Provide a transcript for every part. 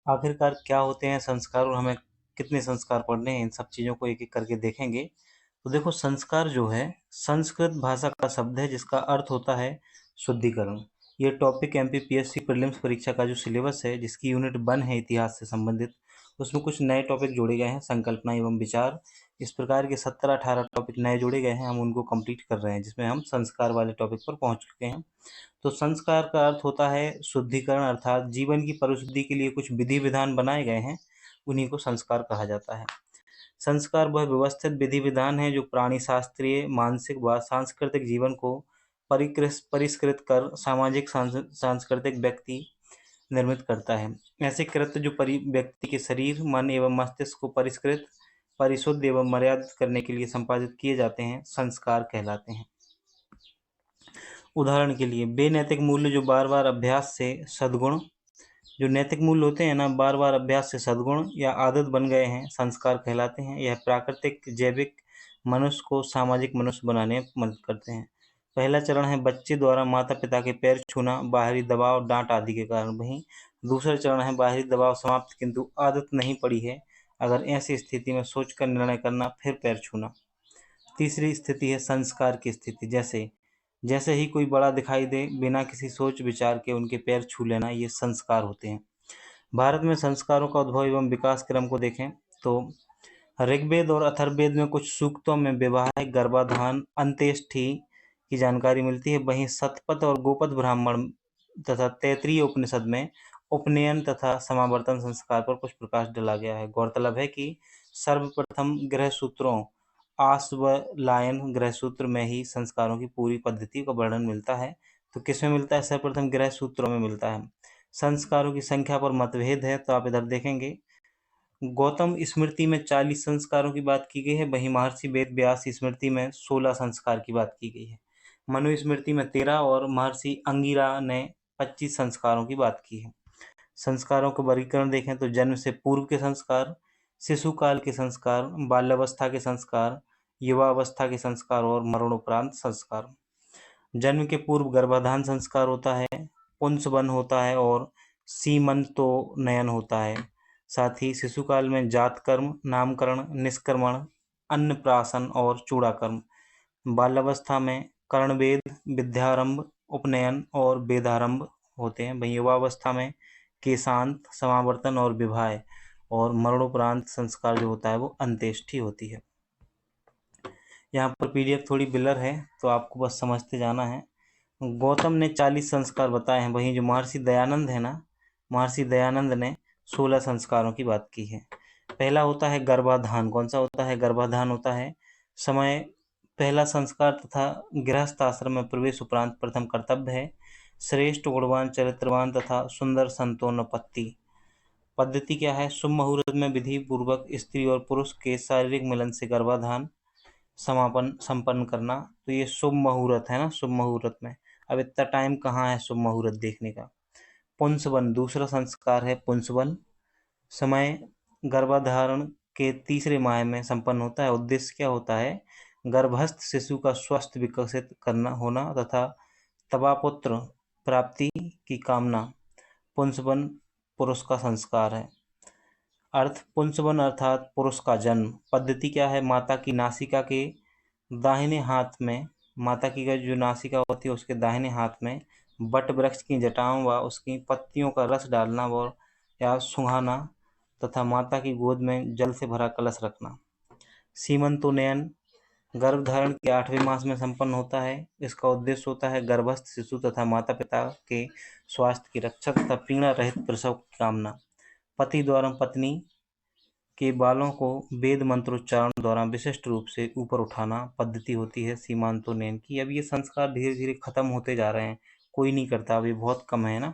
आखिरकार क्या होते हैं संस्कार और हमें कितने संस्कार पढ़ने हैं, इन सब चीज़ों को एक-एक करके देखेंगे। तो देखो, संस्कार जो है संस्कृत भाषा का शब्द है जिसका अर्थ होता है शुद्धिकरण। ये टॉपिक एमपीपीएससी प्रीलिम्स परीक्षा का जो सिलेबस है, जिसकी यूनिट 1 है इतिहास से संबंधित, उसमें कुछ नए टॉपिक जोड़े गए हैं, संकल्पना एवं विचार। इस प्रकार के 17-18 टॉपिक नए जोड़े गए हैं, हम उनको कंप्लीट कर रहे हैं, जिसमें हम संस्कार वाले टॉपिक पर पहुंच चुके हैं। तो संस्कार का अर्थ होता है शुद्धिकरण, अर्थात जीवन की परिशुद्धि के लिए कुछ विधि विधान बनाए गए हैं, उन्हीं को संस्कार कहा जाता है। संस्कार वह व्यवस्थित विधि विधान है जो प्राणी शास्त्रीय, मानसिक व सांस्कृतिक जीवन को परिष्कृत कर सामाजिक सांस्कृतिक व्यक्ति निर्मित करता है। ऐसे कृत्य जो व्यक्ति के शरीर, मन एवं मस्तिष्क को परिष्कृत, परिशुद्ध एवं मर्यादित करने के लिए संपादित किए जाते हैं, संस्कार कहलाते हैं। उदाहरण के लिए बेनैतिक मूल्य जो बार बार अभ्यास से सद्गुण, जो नैतिक मूल्य होते हैं ना, बार बार अभ्यास से सद्गुण या आदत बन गए हैं, संस्कार कहलाते हैं। यह प्राकृतिक जैविक मनुष्य को सामाजिक मनुष्य बनाने में मदद करते हैं। पहला चरण है बच्चे द्वारा माता पिता के पैर छूना, बाहरी दबाव, डांट आदि के कारण। वहीं दूसरा चरण है बाहरी दबाव समाप्त किंतु आदत नहीं पड़ी है, अगर ऐसी स्थिति में सोचकर निर्णय करना, फिर पैर छूना। तीसरी स्थिति है संस्कार की स्थिति, जैसे ही कोई बड़ा दिखाई दे, बिना किसी सोच विचार के उनके पैर छू लेना, ये संस्कार होते हैं। भारत में संस्कारों का उद्भव एवं विकास क्रम को देखें तो ऋग्वेद और अथर्ववेद में कुछ सूक्तों में वैवाहिक, गर्भाधान, अंत्येष्टि की जानकारी मिलती है। वहीं शतपथ और गोपथ ब्राह्मण तथा तैत्तिरीय उपनिषद में उपनयन तथा समावर्तन संस्कार पर कुछ प्रकाश डाला गया है। गौरतलब है कि सर्वप्रथम गृह सूत्रों आश्वलायन गृह सूत्र में ही संस्कारों की पूरी पद्धति का वर्णन मिलता है। तो किसमें मिलता है? सर्वप्रथम गृह सूत्रों में मिलता है। संस्कारों की संख्या पर मतभेद है, तो आप इधर देखेंगे गौतम स्मृति में 40 संस्कारों की बात की गई है, वहीं महर्षि वेद व्यास स्मृति में 16 संस्कार की बात की गई है। मनु स्मृति में 13 और महर्षि अंगिरा ने 25 संस्कारों की बात की है। संस्कारों का वर्गीकरण देखें तो जन्म से पूर्व के संस्कार, शिशुकाल के संस्कार, बाल्यावस्था के संस्कार, युवावस्था के संस्कार और मरणोपरांत संस्कार। जन्म के पूर्व गर्भाधान संस्कार होता है, पुंसवन होता है और सीमंतोन्नयन होता है। साथ ही शिशुकाल में जात कर्म, नामकरण, निष्क्रमण, अन्नप्राशन और चूड़ाकर्म। बाल्यावस्था में कर्णवेद, विद्यारंभ, उपनयन और वेदारंभ होते हैं। वहीं युवावस्था में केशांत, समावर्तन और विवाह, और मरणोपरांत संस्कार जो होता है वो अंत्येष्टि होती है। यहाँ पर पीडीएफ थोड़ी ब्लर है, तो आपको बस समझते जाना है। गौतम ने 40 संस्कार बताए हैं, वहीं जो महर्षि दयानंद है ना, महर्षि दयानंद ने 16 संस्कारों की बात की है। पहला होता है गर्भाधान। कौन सा होता है? गर्भाधान होता है समय पहला संस्कार तथा गृहस्थ आश्रम में प्रवेश उपरांत प्रथम कर्तव्य है श्रेष्ठ, गुणवान, चरित्रवान तथा सुंदर संतानोत्पत्ति। पद्धति क्या है? शुभ मुहूर्त में विधि पूर्वक स्त्री और पुरुष के शारीरिक मिलन से गर्भाधान समापन संपन्न करना। तो ये शुभ मुहूर्त है ना, शुभ मुहूर्त में। अब इतना टाइम कहाँ है शुभ मुहूर्त देखने का? पुंसवन दूसरा संस्कार है। पुंसवन समय गर्भाधारण के तीसरे माह में संपन्न होता है। उद्देश्य क्या होता है? गर्भस्थ शिशु का स्वस्थ विकसित करना होना तथा तवापुत्र प्राप्ति की कामना पुंसवन पुरुष का संस्कार है। अर्थ पुंसवन अर्थात पुरुष का जन्म। पद्धति क्या है? माता की नासिका के दाहिने हाथ में, माता की जो नासिका होती है उसके दाहिने हाथ में बट वृक्ष की जटाओं व उसकी पत्तियों का रस डालना व या सूंघाना तथा माता की गोद में जल से भरा कलश रखना। सीमंतोन्नयन गर्भधारण के 8वें मास में संपन्न होता है। इसका उद्देश्य होता है गर्भस्थ शिशु तथा माता पिता के स्वास्थ्य की रक्षा तथा पीड़ा रहित प्रसव की कामना। पति द्वारा पत्नी के बालों को वेद मंत्रोच्चारण द्वारा विशिष्ट रूप से ऊपर उठाना पद्धति होती है सीमांतोन्नयन की। अब ये संस्कार धीरे धीरे खत्म होते जा रहे हैं, कोई नहीं करता, अभी बहुत कम है ना।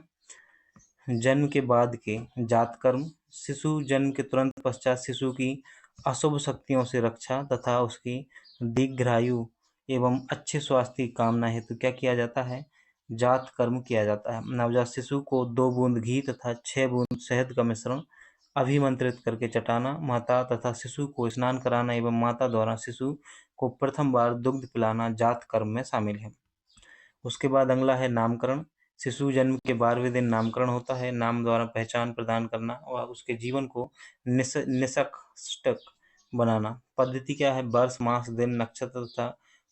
जन्म के बाद के जात कर्म, शिशु जन्म के तुरंत पश्चात शिशु की अशुभ शक्तियों से रक्षा तथा उसकी दीर्घायु एवं अच्छे स्वास्थ्य की कामना हेतु क्या किया जाता है? जात कर्म किया जाता है। नवजात शिशु को 2 बूंद घी तथा 6 बूंद शहद का मिश्रण अभिमंत्रित करके चटाना, माता तथा शिशु को स्नान कराना एवं माता द्वारा शिशु को प्रथम बार दुग्ध पिलाना जात कर्म में शामिल है। उसके बाद अगला है नामकरण। शिशु जन्म के 12वें दिन नामकरण होता है। नाम द्वारा पहचान प्रदान करना और उसके जीवन को निष्कष्टक बनाना। पद्धति क्या है? वर्ष, मास, दिन, नक्षत्र तथा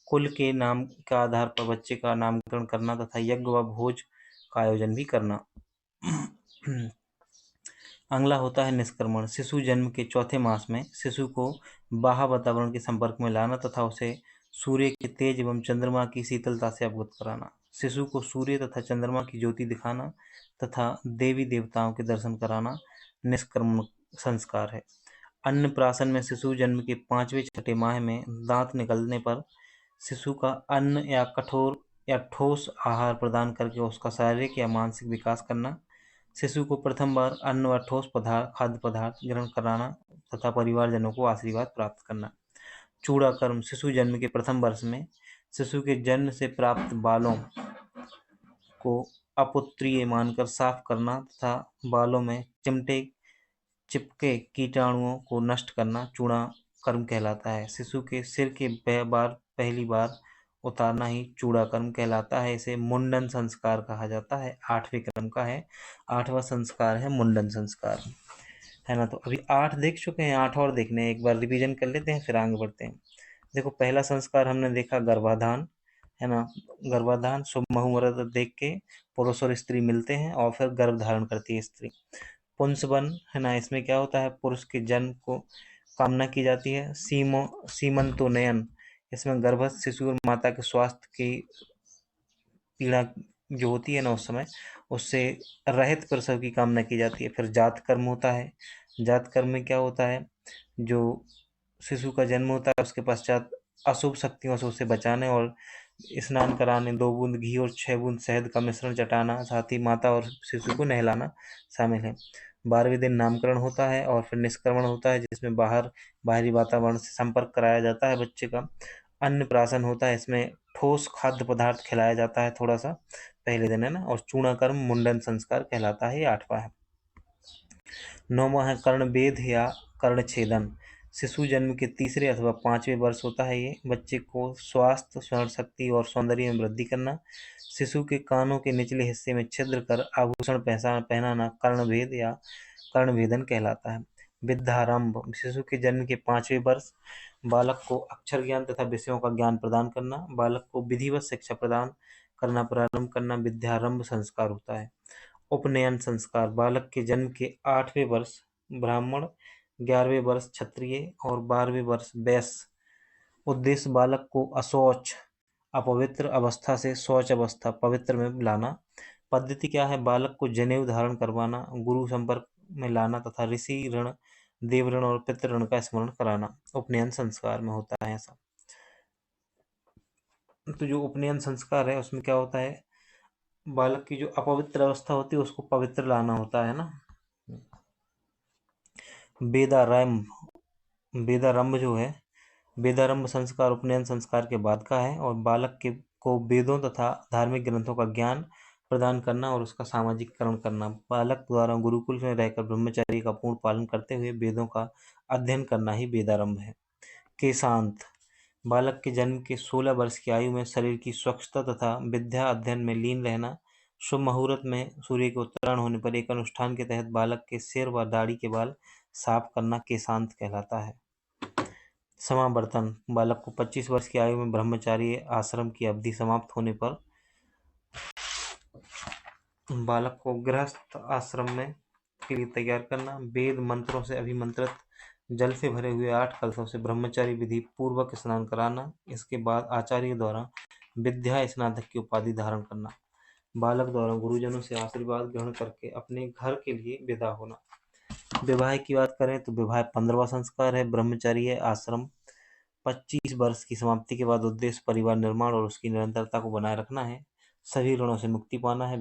कुल के नाम के आधार पर बच्चे का नामकरण करना तथा यज्ञ व भोज का आयोजन भी करना। अगला होता है निष्क्रमण। शिशु जन्म के चौथे मास में शिशु को बाह्य वातावरण के संपर्क में लाना तथा उसे सूर्य के तेज एवं चंद्रमा की शीतलता से अवगत कराना। शिशु को सूर्य तथा चंद्रमा की ज्योति दिखाना तथा देवी देवताओं के दर्शन कराना निष्क्रमण संस्कार है। अन्नप्राशन में शिशु जन्म के 5वें छठे माह में दांत निकलने पर शिशु का अन्न या कठोर या ठोस आहार प्रदान करके उसका शारीरिक या मानसिक विकास करना। शिशु को प्रथम बार अन्न व ठोस खाद्य पदार्थ ग्रहण कराना तथा परिवारजनों को आशीर्वाद प्राप्त करना। चूड़ाकर्म। शिशु जन्म के प्रथम वर्ष में शिशु के जन्म से प्राप्त बालों को अपुत्रीय मानकर साफ करना तथा बालों में चिपके कीटाणुओं को नष्ट करना चूड़ाकर्म कहलाता है। शिशु के सिर के पहली बार उतारना ही चूड़ाकर्म कहलाता है। इसे मुंडन संस्कार कहा जाता है। 8वें क्रम का है। 8वां संस्कार है मुंडन संस्कार, है ना। तो अभी 8 देख चुके हैं, 8 और देखने हैं। एक बार रिवीजन कर लेते हैं फिर आगे बढ़ते हैं। देखो, पहला संस्कार हमने देखा गर्भाधान, है ना। गर्भाधान शुभ मुहूर्त देख के पुरुष और स्त्री मिलते हैं और फिर गर्भ धारण करती है स्त्री। पुंसवन, है ना। इसमें क्या होता है? पुरुष के जन्म को कामना की जाती है। सीमंतोन्नयन, इसमें गर्भस्थ शिशु और माता के स्वास्थ्य की पीड़ा जो होती है ना उस समय, उससे रहित प्रसव की कामना की जाती है। फिर जात कर्म होता है। जात कर्म में क्या होता है? जो शिशु का जन्म होता है उसके पश्चात अशुभ शक्तियों से उसे बचाने और स्नान कराने 2 बूंद घी और 6 बूंद शहद का मिश्रण चटाना, साथ ही माता और शिशु को नहलाना शामिल है। 12वें दिन नामकरण होता है और फिर निष्क्रमण होता है, जिसमें बाहरी वातावरण से संपर्क कराया जाता है बच्चे का। अन्नप्राशन होता है, इसमें ठोस खाद्य पदार्थ खिलाया जाता है थोड़ा सा पहले दिन, है ना। और चूड़ाकर्म मुंडन संस्कार कहलाता है, ये 8वां है। 9वां है कर्णवेध या कर्णछेदन। शिशु जन्म के तीसरे अथवा 5वें वर्ष होता है ये। बच्चे को स्वास्थ्य, स्मरण शक्ति और सौंदर्य में वृद्धि करना। शिशु के कानों के निचले हिस्से में छिद्र कर आभूषण पहनाना कर्णभेद या कर्णभेदन कहलाता है। विद्यारंभ। शिशु के जन्म के 5वें वर्ष बालक को अक्षर ज्ञान तथा विषयों का ज्ञान प्रदान करना, बालक को विधिवत शिक्षा प्रदान करना प्रारंभ करना विद्यारंभ संस्कार होता है। उपनयन संस्कार। बालक के जन्म के 8वें वर्ष ब्राह्मण, 11वें वर्ष क्षत्रिय और 12वें वर्ष वैश्य। उद्देश्य बालक को अशौच अपवित्र अवस्था से शौच अवस्था पवित्र में लाना। पद्धति क्या है? बालक को जनेऊ धारण करवाना, गुरु संपर्क में लाना तथा ऋषि ऋण, देव ऋण और पितृ ऋण का स्मरण कराना उपनयन संस्कार में होता है ऐसा। तो जो उपनयन संस्कार है उसमें क्या होता है? बालक की जो अपवित्र अवस्था होती है उसको पवित्र लाना होता है ना। वेदारंभ जो है, वेदारंभ संस्कार उपनयन संस्कार के बाद का है और बालक को वेदों तथा धार्मिक ग्रंथों का ज्ञान प्रदान करना और उसका सामाजिकरण करना। बालक द्वारा गुरुकुल में रहकर ब्रह्मचर्य का पूर्ण पालन करते हुए वेदों का अध्ययन करना ही वेदारंभ है। केशांत। बालक के जन्म के 16 वर्ष की आयु में शरीर की स्वच्छता तथा विद्या अध्ययन में लीन रहना। शुभ मुहूर्त में सूर्य के उत्तरायण होने पर एक अनुष्ठान के तहत बालक के सिर व दाढ़ी के बाल साफ करना केशांत कहलाता है। समावर्तन। बालक को 25 वर्ष की आयु में ब्रह्मचारी आश्रम की अवधि समाप्त होने पर बालक को गृहस्थ आश्रम में के लिए तैयार करना। वेद मंत्रों से अभिमंत्रित जल से भरे हुए 8 कलशों से ब्रह्मचारी विधि पूर्वक स्नान कराना। इसके बाद आचार्य द्वारा विद्या स्नातक की उपाधि धारण करना। बालक द्वारा गुरुजनों से आशीर्वाद ग्रहण करके अपने घर के लिए विदा होना। विवाह की बात करें तो विवाह 15वां संस्कार है। ब्रह्मचर्य आश्रम 25 वर्ष की समाप्ति के बाद उद्देश्य परिवार निर्माण और उसकी निरंतरता को बनाए रखना है। सभी ऋणों से मुक्ति पाना है।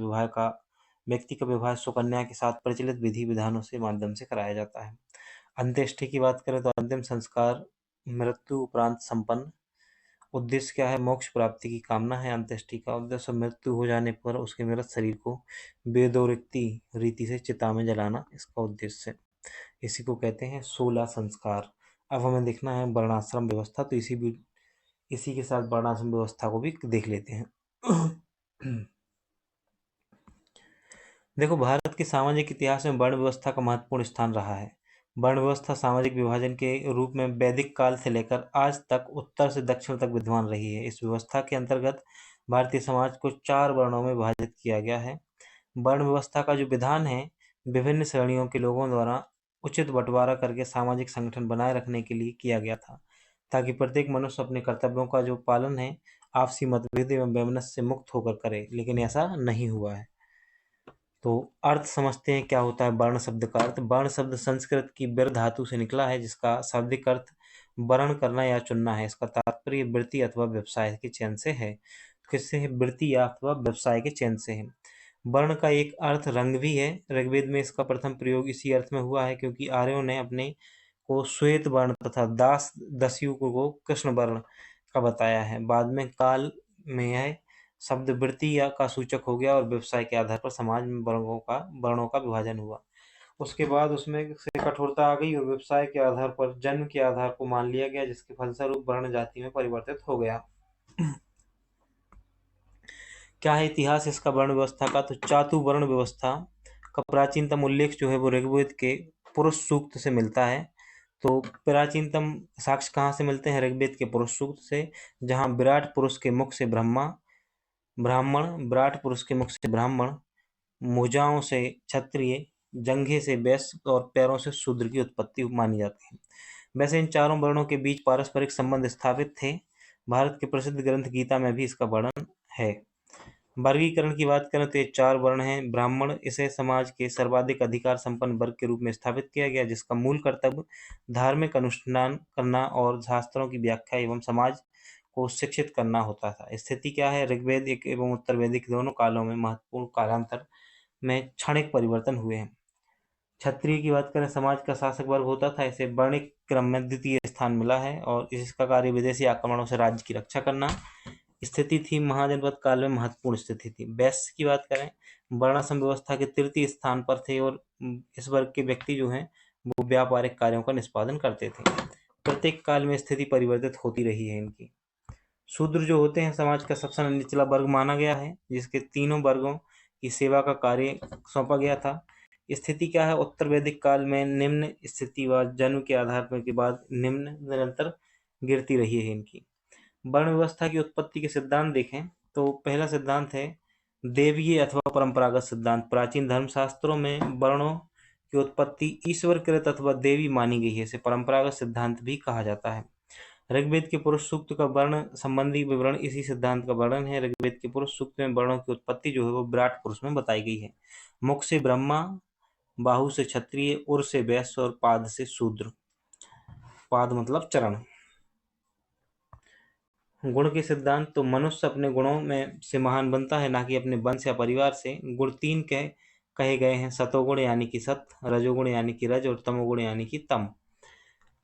व्यक्ति का विवाह सुकन्या के साथ प्रचलित विधि विधानों से माध्यम से कराया जाता है। अंत्येष्टि की बात करें तो अंतिम संस्कार मृत्यु उपरांत संपन्न। उद्देश्य क्या है? मोक्ष प्राप्ति की कामना है। अंत्येष्टि का उद्देश्य मृत्यु हो जाने पर उसके मृत शरीर को वेदोक्ति रीति से चिता में जलाना इसका उद्देश्य है। इसी को कहते हैं 16 संस्कार। अब हमें देखना है वर्णाश्रम व्यवस्था, तो इसी के साथ वर्णाश्रम व्यवस्था को भी देख लेते हैं। देखो, भारत के सामाजिक इतिहास में वर्ण व्यवस्था का महत्वपूर्ण स्थान रहा है। वर्ण व्यवस्था सामाजिक विभाजन के रूप में वैदिक काल से लेकर आज तक उत्तर से दक्षिण तक विद्यमान रही है। इस व्यवस्था के अंतर्गत भारतीय समाज को 4 वर्णों में विभाजित किया गया है। वर्ण व्यवस्था का जो विधान है, विभिन्न श्रेणियों के लोगों द्वारा उचित बंटवारा करके सामाजिक संगठन बनाए रखने के लिए किया गया था, ताकि प्रत्येक मनुष्य अपने कर्तव्यों का जो पालन है, आपसी मतभेद एवं वैमनस्य से मुक्त होकर करे, लेकिन ऐसा नहीं हुआ है। तो अर्थ समझते हैं, क्या होता है वर्ण शब्द का अर्थ। वर्ण शब्द संस्कृत की वीर धातु से निकला है, जिसका शाब्दिक अर्थ वर्ण करना या चुनना है। इसका तात्पर्य वृत्ति अथवा व्यवसाय के चयन से है। किससे है? वृत्ति या अथवा व्यवसाय के चयन से है। वर्ण का एक अर्थ रंग भी है। ऋग्वेद में इसका प्रथम प्रयोग इसी अर्थ में हुआ है, क्योंकि आर्यों ने अपने को श्वेत वर्ण तथा दस्यु को कृष्ण वर्ण का बताया है। बाद में काल में यह शब्द वृत्ति या का सूचक हो गया और व्यवसाय के आधार पर समाज में वर्णों का विभाजन हुआ। उसके बाद उसमें से कठोरता आ गई और व्यवसाय के आधार पर जन्म के आधार को मान लिया गया, जिसके फलस्वरूप वर्ण जाति में परिवर्तित हो गया। क्या है इतिहास इसका वर्ण व्यवस्था का? तो चातुवर्ण व्यवस्था का प्राचीनतम उल्लेख जो है वो ऋग्वेद के पुरुष सूक्त से मिलता है। तो प्राचीनतम साक्ष्य कहाँ से मिलते हैं? ऋग्वेद के पुरुष सूक्त से, जहाँ विराट पुरुष के मुख से विराट पुरुष के मुख से ब्राह्मण, भुजाओं से क्षत्रिय, जंघे से वैश्य और पैरों से शूद्र की उत्पत्ति मानी जाती है। वैसे इन चारों वर्णों के बीच पारस्परिक संबंध स्थापित थे। भारत के प्रसिद्ध ग्रंथ गीता में भी इसका वर्णन है। वर्गीकरण की बात करें तो ये 4 वर्ण हैं। ब्राह्मण, इसे समाज के सर्वाधिक अधिकार संपन्न वर्ग के रूप में स्थापित किया गया, जिसका मूल कर्तव्य धार्मिक अनुष्ठान करना और शास्त्रों की व्याख्या एवं समाज को शिक्षित करना होता था। स्थिति क्या है? ऋग्वेद एवं उत्तर वैदिक दोनों कालों में महत्वपूर्ण कालांतर में क्षणिक परिवर्तन हुए हैं। क्षत्रिय की बात करें, समाज का शासक वर्ग होता था। इसे वर्णिक क्रम में द्वितीय स्थान मिला है और इसका कार्य विदेशी आक्रमणों से राज्य की रक्षा करना। स्थिति थी महाजनपद काल में महत्वपूर्ण स्थिति थी। वैश्य की बात करें, वर्णाश्रम व्यवस्था के तृतीय स्थान पर थे और इस वर्ग के व्यक्ति जो हैं वो व्यापारिक कार्यों का निष्पादन करते थे। प्रत्येक काल में स्थिति परिवर्तित होती रही है इनकी। शूद्र जो होते हैं समाज का सबसे निचला वर्ग माना गया है, जिसके तीनों वर्गों की सेवा का कार्य सौंपा गया था। स्थिति क्या है? उत्तर वैदिक काल में निम्न स्थिति व जन्म के आधार पर के बाद निम्न निरंतर गिरती रही है इनकी। वर्ण व्यवस्था की उत्पत्ति के सिद्धांत देखें तो पहला सिद्धांत है देवीय अथवा परंपरागत सिद्धांत। प्राचीन धर्मशास्त्रों में वर्णों की उत्पत्ति ईश्वरकृत अथवा देवी मानी गई है। इसे परंपरागत सिद्धांत भी कहा जाता है। ऋग्वेद के पुरुष सूक्त का वर्ण संबंधी विवरण इसी सिद्धांत का वर्णन है। ऋग्वेद के पुरुष सूक्त में वर्णों की उत्पत्ति जो है वो विराट पुरुष में बताई गई है। मुख से ब्रह्मा, बाहु से क्षत्रिय, उर से वैश्य और पाद से शूद्र। पाद मतलब चरण। गुण के सिद्धांत, तो मनुष्य अपने गुणों में से महान बनता है, ना कि अपने वंश या परिवार से। गुण 3 कहे गए हैं, सतोगुण यानी कि सत्य, रजोगुण यानी कि रज और तमोगुण यानी कि तम।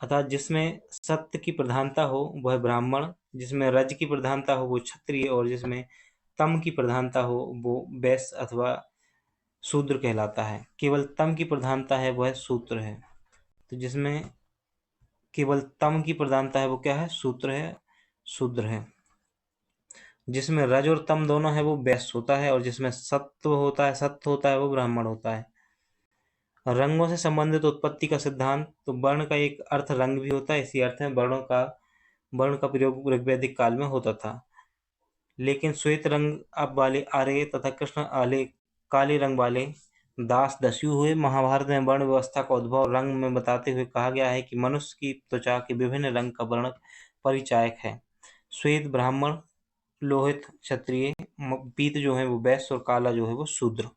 अर्थात जिसमें सत्य की प्रधानता हो वह ब्राह्मण, जिसमें रज की प्रधानता हो वो क्षत्रिय और जिसमें तम की प्रधानता हो वो वैश्य अथवा शूद्र कहलाता है। केवल तम की प्रधानता है वह शूद्र है। तो जिसमें केवल तम की प्रधानता है वो क्या है? शूद्र है, शूद्र है। जिसमें रज और तम दोनों है वो वैश्य होता है और जिसमें सत्य होता है वो ब्राह्मण होता है। रंगों से संबंधित उत्पत्ति का सिद्धांत, तो वर्ण का एक अर्थ रंग भी होता है। इसी अर्थ में वर्ण का प्रयोग ऋग्वैदिक काल में होता था। लेकिन श्वेत रंग अब वाले आर्य तथा कृष्ण आले काले रंग वाले दास दस्यु हुए। महाभारत में वर्ण व्यवस्था का उद्भव रंग में बताते हुए कहा गया है कि मनुष्य की त्वचा के विभिन्न रंग का वर्ण परिचायक है। श्वेत ब्राह्मण, लोहित क्षत्रिय, पीत जो है वो वैश्य और काला जो है वो शूद्र।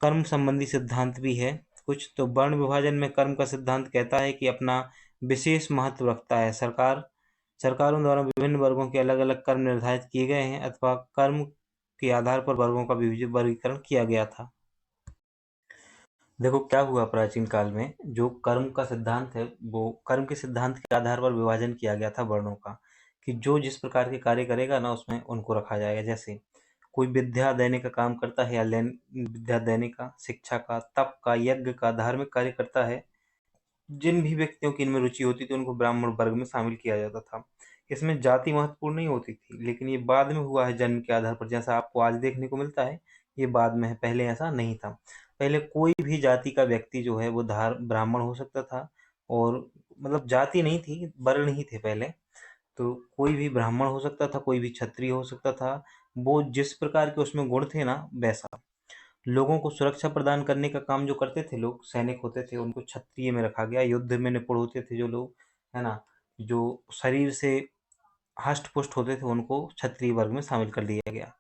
कर्म संबंधी सिद्धांत भी है कुछ। तो वर्ण विभाजन में कर्म का सिद्धांत कहता है कि अपना विशेष महत्व रखता है। सरकारों द्वारा विभिन्न वर्गों के अलग अलग कर्म निर्धारित किए गए हैं अथवा कर्म के आधार पर वर्गों का वर्गीकरण किया गया था। देखो क्या हुआ, प्राचीन काल में जो कर्म का सिद्धांत है वो कर्म के सिद्धांत के आधार पर विभाजन किया गया था वर्णों का, कि जो जिस प्रकार के कार्य करेगा ना उसमें उनको रखा जाएगा। जैसे कोई विद्या देने का काम करता है या विद्या देने का, शिक्षा का, तप का, यज्ञ का, धार्मिक कार्य करता है, जिन भी व्यक्तियों की इनमें रुचि होती थी उनको ब्राह्मण वर्ग में शामिल किया जाता था। इसमें जाति महत्वपूर्ण नहीं होती थी, लेकिन ये बाद में हुआ है जन्म के आधार पर। जैसा आपको आज देखने को मिलता है ये बाद में है, पहले ऐसा नहीं था। पहले कोई भी जाति का व्यक्ति जो है वो ब्राह्मण हो सकता था, और मतलब जाति नहीं थी, वर्ण ही थे पहले। तो कोई भी ब्राह्मण हो सकता था, कोई भी क्षत्रिय हो सकता था। वो जिस प्रकार के उसमें गुण थे ना, वैसा। लोगों को सुरक्षा प्रदान करने का काम जो करते थे लोग, सैनिक होते थे, उनको क्षत्रिय में रखा गया। युद्ध में निपुण होते थे जो लोग, है ना, जो शरीर से हष्ट पुष्ट होते थे, उनको क्षत्रिय वर्ग में शामिल कर लिया गया।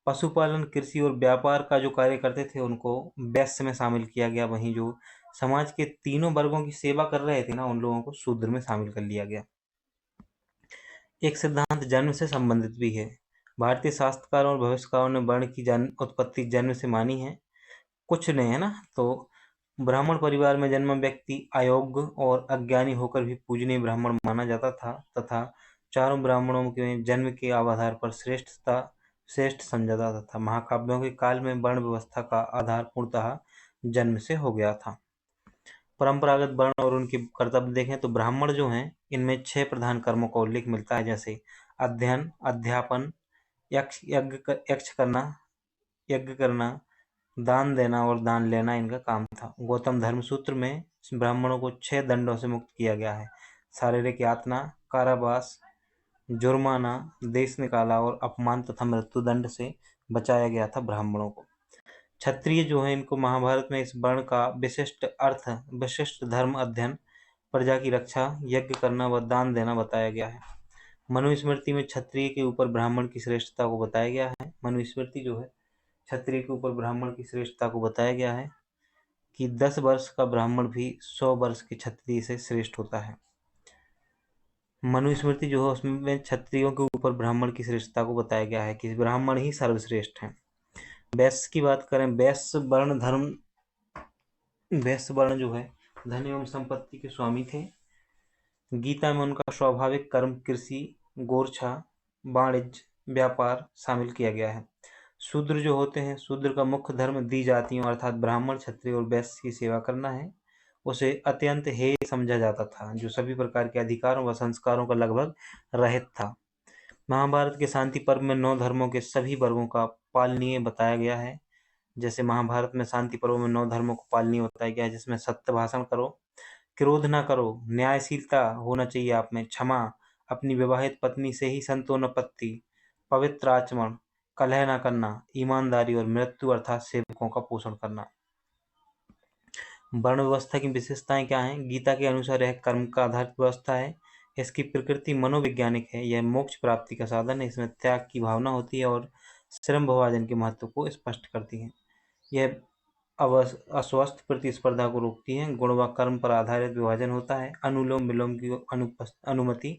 पशुपालन, कृषि और व्यापार का जो कार्य करते थे, उनको वैश्य में शामिल किया गया। वहीं जो समाज के तीनों वर्गों की सेवा कर रहे थे ना, उन लोगों को शूद्र में शामिल कर लिया गया। एक सिद्धांत जन्म से संबंधित भी है। भारतीय शास्त्रकारों और भविष्यकारों ने वर्ण की उत्पत्ति जन्म से मानी है, कुछ ने, है ना। तो ब्राह्मण परिवार में जन्मा व्यक्ति अयोग्य और अज्ञानी होकर भी पूजनीय ब्राह्मण माना जाता था, तथा चारों ब्राह्मणों के जन्म के आधार पर श्रेष्ठ समझा जाता था। महाकाव्यों के काल में वर्ण व्यवस्था का आधार पूर्णतः जन्म से हो गया था। परंपरागत वर्ण और उनके कर्तव्य देखें तो ब्राह्मण जो हैं, इनमें 6 प्रधान कर्मों का उल्लेख मिलता है, जैसे अध्ययन, अध्यापन, यज्ञ करना, दान देना और दान लेना इनका काम था। गौतम धर्मसूत्र में ब्राह्मणों को 6 दंडों से मुक्त किया गया है। शारीरिक यातना, कारावास, जुर्माना, देश निकाला और अपमान तथा मृत्यु दंड से बचाया गया था ब्राह्मणों को। क्षत्रिय जो है, इनको महाभारत में इस वर्ण का विशिष्ट धर्म अध्ययन, प्रजा की रक्षा, यज्ञ करना व दान देना बताया गया है। मनुस्मृति में क्षत्रिय के ऊपर ब्राह्मण की श्रेष्ठता को बताया गया है। मनुस्मृति जो है, क्षत्रिय के ऊपर ब्राह्मण की श्रेष्ठता को बताया गया है कि 10 वर्ष का ब्राह्मण भी 100 वर्ष के क्षत्रिय से श्रेष्ठ होता है। मनुस्मृति जो है, उसमें क्षत्रियों के ऊपर ब्राह्मण की श्रेष्ठता को बताया गया है कि ब्राह्मण ही सर्वश्रेष्ठ हैं। वैश्य की बात करें, वैश्य वर्ण जो है, धन एवं संपत्ति के स्वामी थे। गीता में उनका स्वाभाविक कर्म कृषि, गोरछा, वाणिज्य, व्यापार शामिल किया गया है। शूद्र जो होते हैं, शूद्र का मुख्य धर्म दी जातियों अर्थात ब्राह्मण, क्षत्रिय और वैश्य की सेवा करना है। उसे अत्यंत हेय समझा जाता था, जो सभी प्रकार के अधिकारों व संस्कारों का लगभग रहित था। महाभारत के शांति पर्व में 9 धर्मों के सभी वर्गों का पालनीय बताया गया है। जैसे महाभारत में शांति पर्व में 9 धर्मों को पालनीय बताया गया है, जिसमें सत्य भाषण करो, क्रोध ना करो, न्यायशीलता होना चाहिए आप में, क्षमा, अपनी विवाहित पत्नी से ही संतानोत्पत्ति, पवित्र आचरण, कलह न करना, ईमानदारी और मृत्यु अर्थात सेवकों का पोषण करना। वर्ण व्यवस्था की विशेषताएं क्या हैं? गीता के अनुसार यह कर्म का आधारित व्यवस्था है। इसकी प्रकृति मनोवैज्ञानिक है। यह मोक्ष प्राप्ति का साधन है। इसमें त्याग की भावना होती है और श्रम भवार्जन के महत्व को स्पष्ट करती है। यह अस्वस्थ प्रतिस्पर्धा को रोकती है। गुण व कर्म पर आधारित विभाजन होता है। अनुलोम विलोम की अनुमति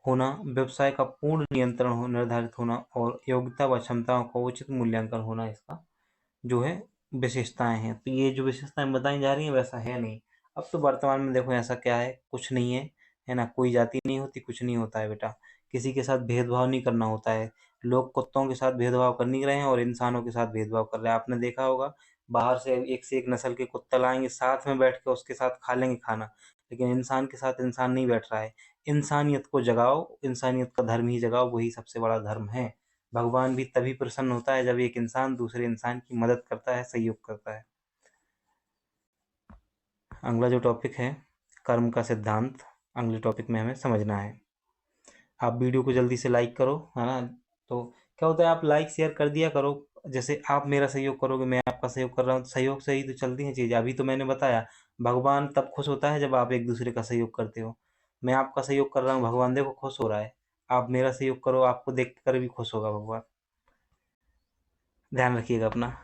होना, व्यवसाय का पूर्ण नियंत्रण निर्धारित होना और योग्यता व क्षमताओं का उचित मूल्यांकन होना इसका जो है विशेषताएं हैं। तो ये जो विशेषताएं बताई जा रही हैं, वैसा है नहीं। अब तो वर्तमान में देखो ऐसा क्या है, कुछ नहीं है, है ना। कोई जाति नहीं होती, कुछ नहीं होता है बेटा। किसी के साथ भेदभाव नहीं करना होता है। लोग कुत्तों के साथ भेदभाव कर नहीं रहे हैं और इंसानों के साथ भेदभाव कर रहे हैं। आपने देखा होगा, बाहर से एक नस्ल के कुत्ता लाएंगे, साथ में बैठ के उसके साथ खा लेंगे खाना, लेकिन इंसान के साथ इंसान नहीं बैठ रहा है। इंसानियत को जगाओ, इंसानियत का धर्म ही जगाओ, वही सबसे बड़ा धर्म है। भगवान भी तभी प्रसन्न होता है जब एक इंसान दूसरे इंसान की मदद करता है, सहयोग करता है। अगला जो टॉपिक है, कर्म का सिद्धांत, अगले टॉपिक में हमें समझना है। आप वीडियो को जल्दी से लाइक करो, है ना। तो क्या होता है, आप लाइक शेयर कर दिया करो। जैसे आप मेरा सहयोग करोगे, मैं आपका सहयोग कर रहा हूँ, तो सहयोग से ही तो चलती हैं चीज़। अभी तो मैंने बताया, भगवान तब खुश होता है जब आप एक दूसरे का सहयोग करते हो। मैं आपका सहयोग कर रहा हूँ, भगवान देखो खुश हो रहा है। आप मेरा सहयोग करो, आपको देख कर भी खुश होगा भगवान। ध्यान रखिएगा अपना।